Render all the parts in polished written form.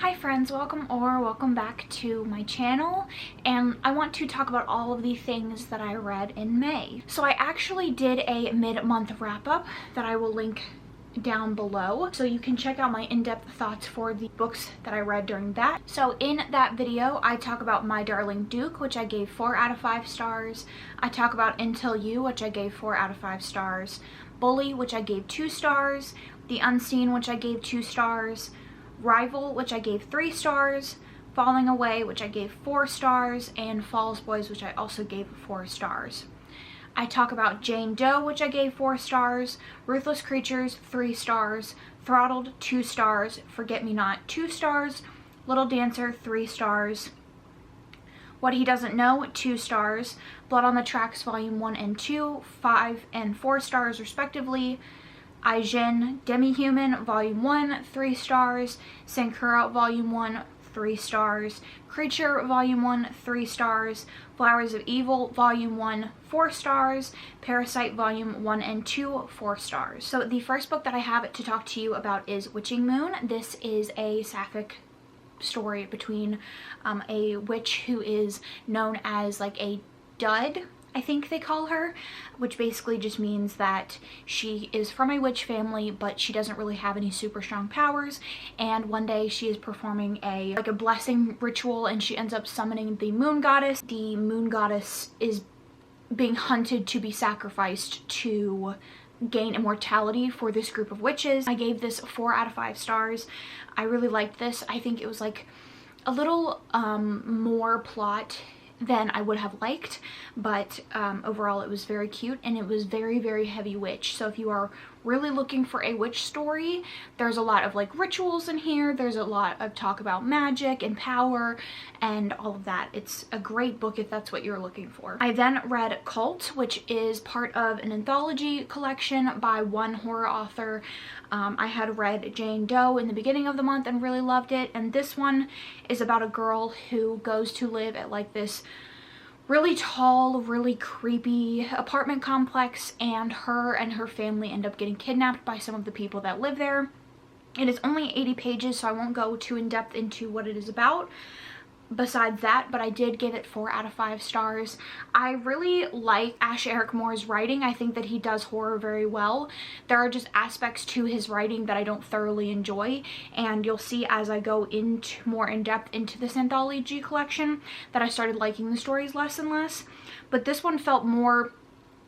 Hi friends, welcome back to my channel, and I want to talk about all of the things that I read in May. So I actually did a mid-month wrap-up that I will link down below, so you can check out my in-depth thoughts for the books that I read during that. So in that video I talk about My Darling Duke, which I gave 4 out of 5 stars. I talk about Until You, which I gave 4 out of 5 stars. Bully, which I gave 2 stars. The Unseen, which I gave 2 stars. Rival, which I gave 3 stars, Falling Away, which I gave 4 stars, and Falls Boys, which I also gave 4 stars. I talk about Jane Doe, which I gave 4 stars, Ruthless Creatures, 3 stars, Throttled, 2 stars, Forget Me Not, 2 stars, Little Dancer, 3 stars, What He Doesn't Know, 2 stars, Blood on the Tracks, Volume 1 and 2, 5 and 4 stars respectively, Aijin, Demi-Human, Volume 1, 3 stars, Sankura, Volume 1, 3 stars, Creature, Volume 1, 3 stars, Flowers of Evil, Volume 1, 4 stars, Parasite, Volume 1 and 2, 4 stars. So the first book that I have to talk to you about is Witching Moon. This is a sapphic story between a witch who is known as like a dud, I think they call her, which basically just means that she is from a witch family, but she doesn't really have any super strong powers. And one day she is performing a blessing ritual, and she ends up summoning the moon goddess. The moon goddess is being hunted to be sacrificed to gain immortality for this group of witches. I gave this 4 out of 5 stars. I really liked this. I think it was like a little more plot than I would have liked, but overall it was very cute, and it was very, very heavy witch. So if you are really looking for a witch story, there's a lot of like rituals in here. There's a lot of talk about magic and power and all of that. It's a great book if that's what you're looking for. I then read Cult, which is part of an anthology collection by one horror author. I had read Jane Doe in the beginning of the month and really loved it, and this one is about a girl who goes to live at like this really tall, really creepy apartment complex, and her family end up getting kidnapped by some of the people that live there. It is only 80 pages, so I won't go too in depth into what it is about besides that, but I did give it 4 out of 5 stars. I really like Ash Eric Moore's writing. I think that he does horror very well. There are just aspects to his writing that I don't thoroughly enjoy, and you'll see as I go into more in depth into this anthology collection that I started liking the stories less and less. But this one felt more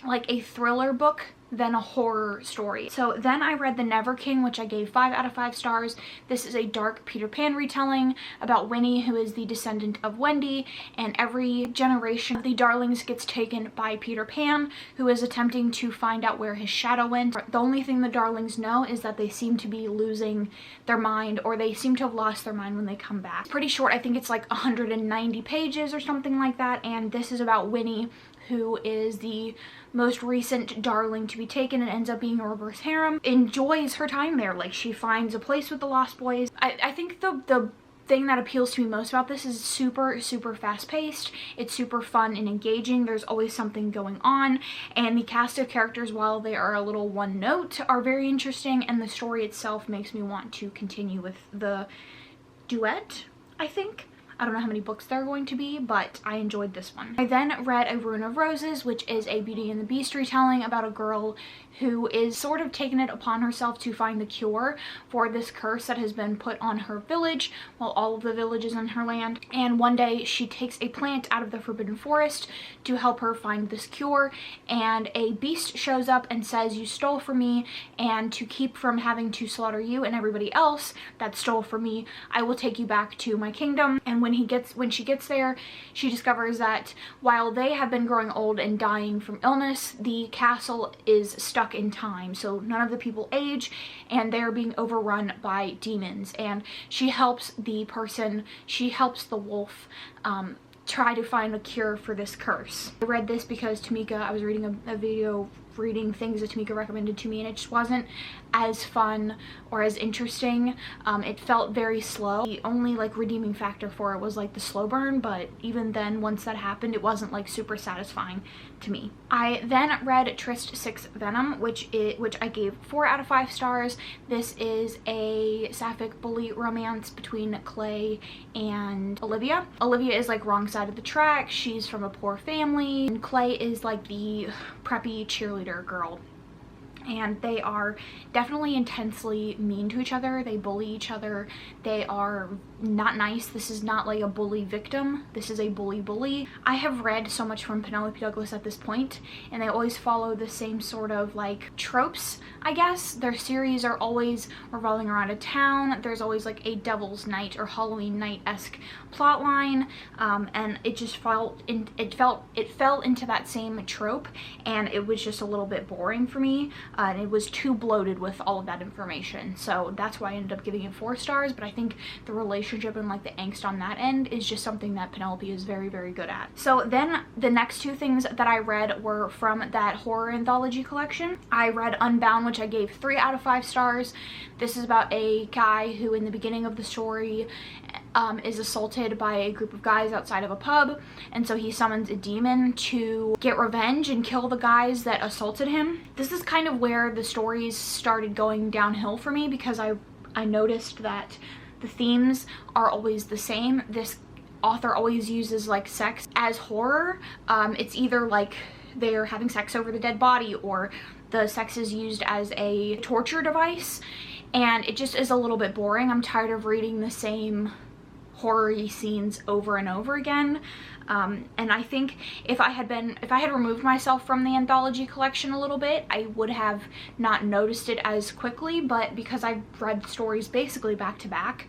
like a thriller book than a horror story. So then I read The Never King, which I gave 5 out of 5 stars. This is a dark Peter Pan retelling about Winnie, who is the descendant of Wendy, and every generation of the Darlings gets taken by Peter Pan, who is attempting to find out where his shadow went. The only thing the Darlings know is that they seem to be losing their mind, or they seem to have lost their mind when they come back. It's pretty short. I think it's like 190 pages or something like that, and this is about Winnie, who is the most recent Darling to be taken and ends up being a reverse harem, enjoys her time there. Like, she finds a place with the Lost Boys. I think the thing that appeals to me most about this is super fast paced. It's super fun and engaging. There's always something going on, and the cast of characters, while they are a little one note, are very interesting, and the story itself makes me want to continue with the duet, I think. I don't know how many books there are going to be, but I enjoyed this one. I then read A Rune of Roses, which is a Beauty and the Beast retelling about a girl who is sort of taking it upon herself to find the cure for this curse that has been put on her village, well, all of the villages in her land. And one day she takes a plant out of the Forbidden Forest to help her find this cure, and a beast shows up and says, "You stole from me, and to keep from having to slaughter you and everybody else that stole from me, I will take you back to my kingdom." And when she gets there, she discovers that while they have been growing old and dying from illness, the castle is stuck in time. So none of the people age, and they're being overrun by demons. And she helps the wolf try to find a cure for this curse. I read this because I was reading a video reading things that Tamika recommended to me, and it just wasn't as fun or as interesting. It felt very slow. The only like redeeming factor for it was like the slow burn, but even then, once that happened, it wasn't like super satisfying to me. I then read Trist 6 Venom, which I gave 4 out of 5 stars. This is a sapphic bully romance between Clay and Olivia. Olivia is like wrong side of the track. She's from a poor family, and Clay is like the preppy cheerleader girl. And they are definitely intensely mean to each other. They bully each other. They are not nice. This is not like a bully victim. This is a bully. I have read so much from Penelope Douglas at this point, and they always follow the same sort of like tropes, I guess. Their series are always revolving around a town. There's always like a Devil's Night or Halloween Night-esque plot line, and it just fell into that same trope, and it was just a little bit boring for me. And it was too bloated with all of that information, so that's why I ended up giving it 4 stars. But I think the relationship and like the angst on that end is just something that Penelope is very, very good at. So then the next 2 things that I read were from that horror anthology collection. I read Unbound, which I gave 3 out of 5 stars. This is about a guy who in the beginning of the story is assaulted by a group of guys outside of a pub, and so he summons a demon to get revenge and kill the guys that assaulted him. This is kind of where the stories started going downhill for me, because I noticed that the themes are always the same. This author always uses like sex as horror. It's either like they're having sex over the dead body, or the sex is used as a torture device, and it just is a little bit boring. I'm tired of reading the same horror-y scenes over and over again. And I think if I had removed myself from the anthology collection a little bit, I would have not noticed it as quickly, but because I've read stories basically back to back,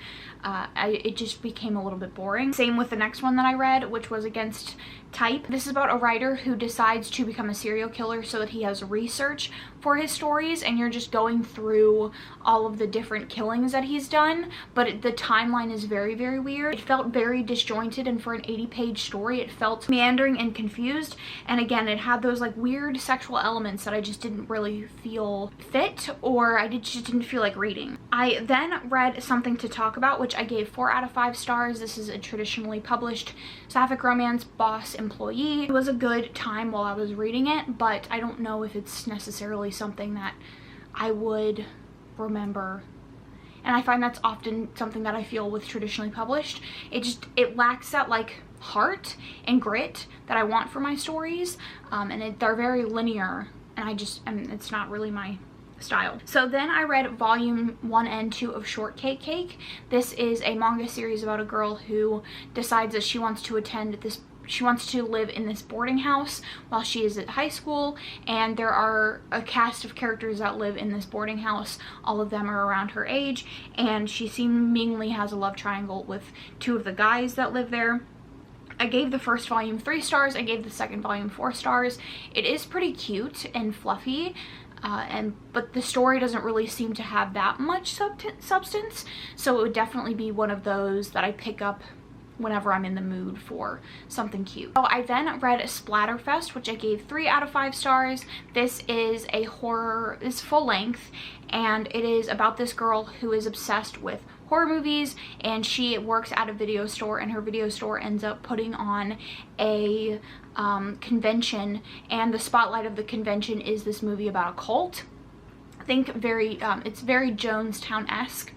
it just became a little bit boring. Same with the next one that I read, which was Against Type. This is about a writer who decides to become a serial killer so that he has research for his stories, and you're just going through all of the different killings that he's done, but the timeline is very, very weird. It felt very disjointed, and for an 80-page story, it felt meandering and confused, and again, it had those like weird sexual elements that I just didn't really feel fit, or I just didn't feel like reading. I then read Something to Talk About, which I gave 4 out of 5 stars. This is a traditionally published sapphic romance, boss employee. It was a good time while I was reading it, but I don't know if it's necessarily something that I would remember, and I find that's often something that I feel with traditionally published. It lacks that like heart and grit that I want for my stories, and they're very linear, and it's not really my style. So then I read volume 1 and 2 of Shortcake. This is a manga series about a girl who decides that she wants to live in this boarding house while she is at high school, and there are a cast of characters that live in this boarding house. All of them are around her age, and she seemingly has a love triangle with 2 of the guys that live there. I gave the first volume 3 stars. I gave the second volume 4 stars. It is pretty cute and fluffy, but the story doesn't really seem to have that much substance, so it would definitely be one of those that I pick up whenever I'm in the mood for something cute. So I then read Splatterfest, which I gave 3 out of 5 stars. This is a horror, it's full length, and it is about this girl who is obsessed with horror movies, and she works at a video store, and her video store ends up putting on a convention, and the spotlight of the convention is this movie about a cult. I think it's very Jonestown-esque.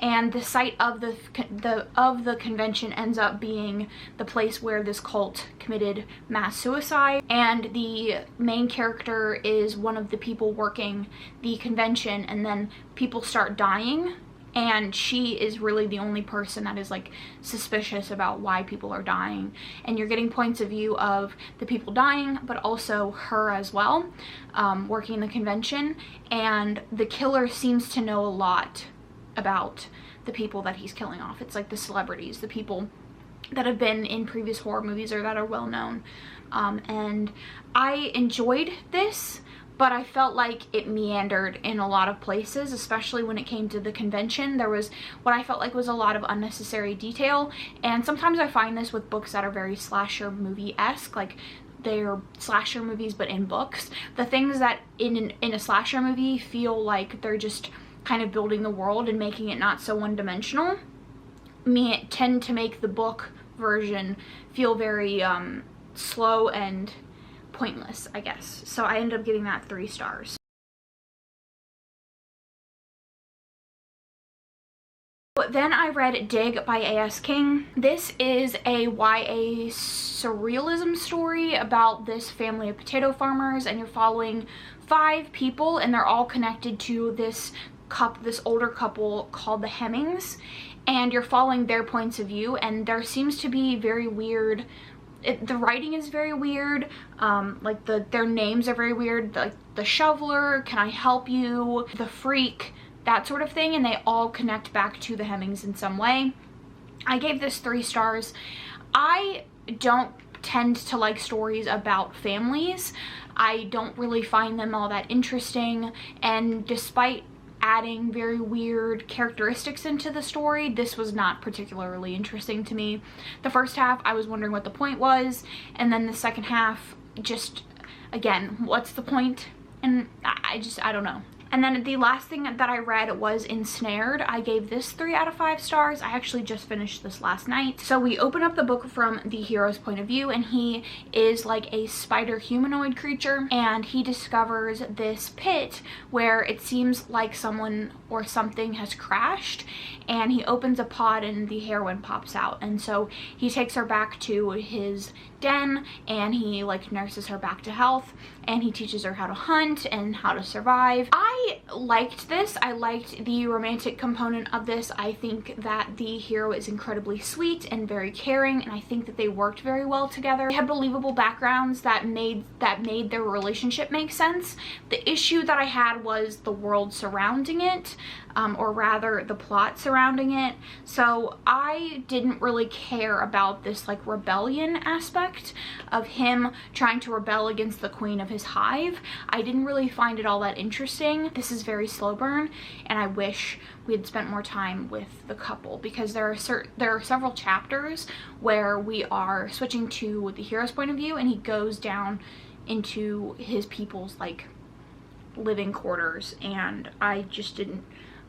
And the site of the convention ends up being the place where this cult committed mass suicide, and the main character is one of the people working the convention, and then people start dying, and she is really the only person that is like suspicious about why people are dying, and you're getting points of view of the people dying but also her as well, working the convention, and the killer seems to know a lot about the people that he's killing off. It's like the celebrities, the people that have been in previous horror movies or that are well known, and I enjoyed this, but I felt like it meandered in a lot of places, especially when it came to the convention. There was what I felt like was a lot of unnecessary detail, and sometimes I find this with books that are very slasher movie-esque, like they're slasher movies but in books. The things that in a slasher movie feel like they're just kind of building the world and making it not so one-dimensional, tend to make the book version feel very slow and pointless, I guess. So I ended up giving that 3 stars. Then I read Dig by A.S. King. This is a YA surrealism story about this family of potato farmers, and you're following 5 people, and they're all connected to this older couple called the Hemmings, and you're following their points of view, and there seems to be very weird, the writing is very weird, like their names are very weird, like the shoveler, can I help you, the freak, that sort of thing, and they all connect back to the Hemmings in some way. I gave this 3 stars. I don't tend to like stories about families. I don't really find them all that interesting, and despite adding very weird characteristics into the story, this was not particularly interesting to me. The first half, I was wondering what the point was, and then the second half, just, again, what's the point? And I don't know. And then the last thing that I read was Ensnared. I gave this 3 out of 5 stars. I actually just finished this last night. So we open up the book from the hero's point of view, and he is like a spider humanoid creature, and he discovers this pit where it seems like someone or something has crashed, and he opens a pod and the heroine pops out, and so he takes her back to his den, and he like nurses her back to health, and he teaches her how to hunt and how to survive. I liked this. I liked the romantic component of this. I think that the hero is incredibly sweet and very caring, and I think that they worked very well together. They had believable backgrounds that made their relationship make sense. The issue that I had was the world surrounding it, or rather the plot surrounding it. So I didn't really care about this like rebellion aspect of him trying to rebel against the queen of his hive. I didn't really find it all that interesting. This is very slow burn, and I wish we had spent more time with the couple, because there are several chapters where we are switching to the hero's point of view, and he goes down into his people's like living quarters, and I just didn't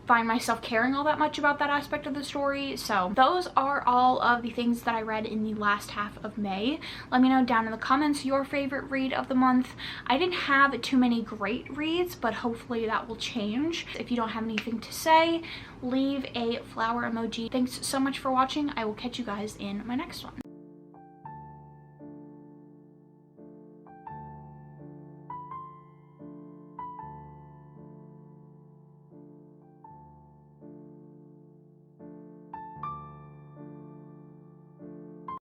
find myself caring all that much about that aspect of the story. So those are all of the things that I read in the last half of May. Let me know down in the comments your favorite read of the month. I didn't have too many great reads, but hopefully that will change. If you don't have anything to say, leave a flower emoji. Thanks so much for watching. I will catch you guys in my next one.